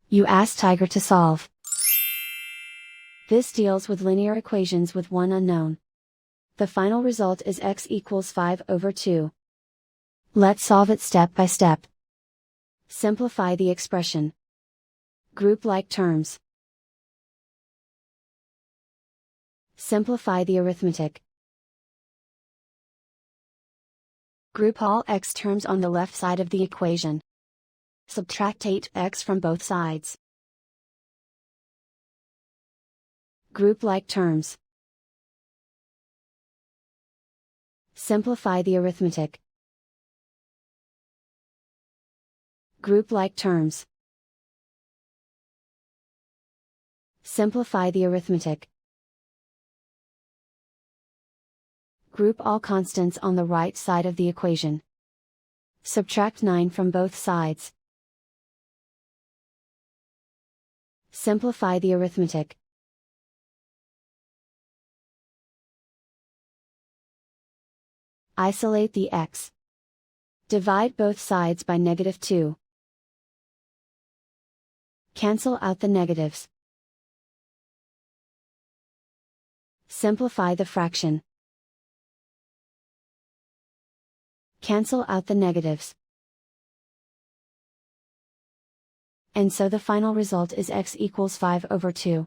You ask Tiger to solve. This deals with linear equations with one unknown. The final result is x equals 5/2. Let's solve it step by step. Simplify the expression. Group like terms. Simplify the arithmetic. Group all x terms on the left side of the equation. Subtract 8x from both sides. Group like terms. Simplify the arithmetic. Group like terms. Simplify the arithmetic. Group all constants on the right side of the equation. Subtract 9 from both sides. Simplify the arithmetic. Isolate the x. Divide both sides by -2. Cancel out the negatives. Simplify the fraction. Cancel out the negatives. And so the final result is x equals 5/2.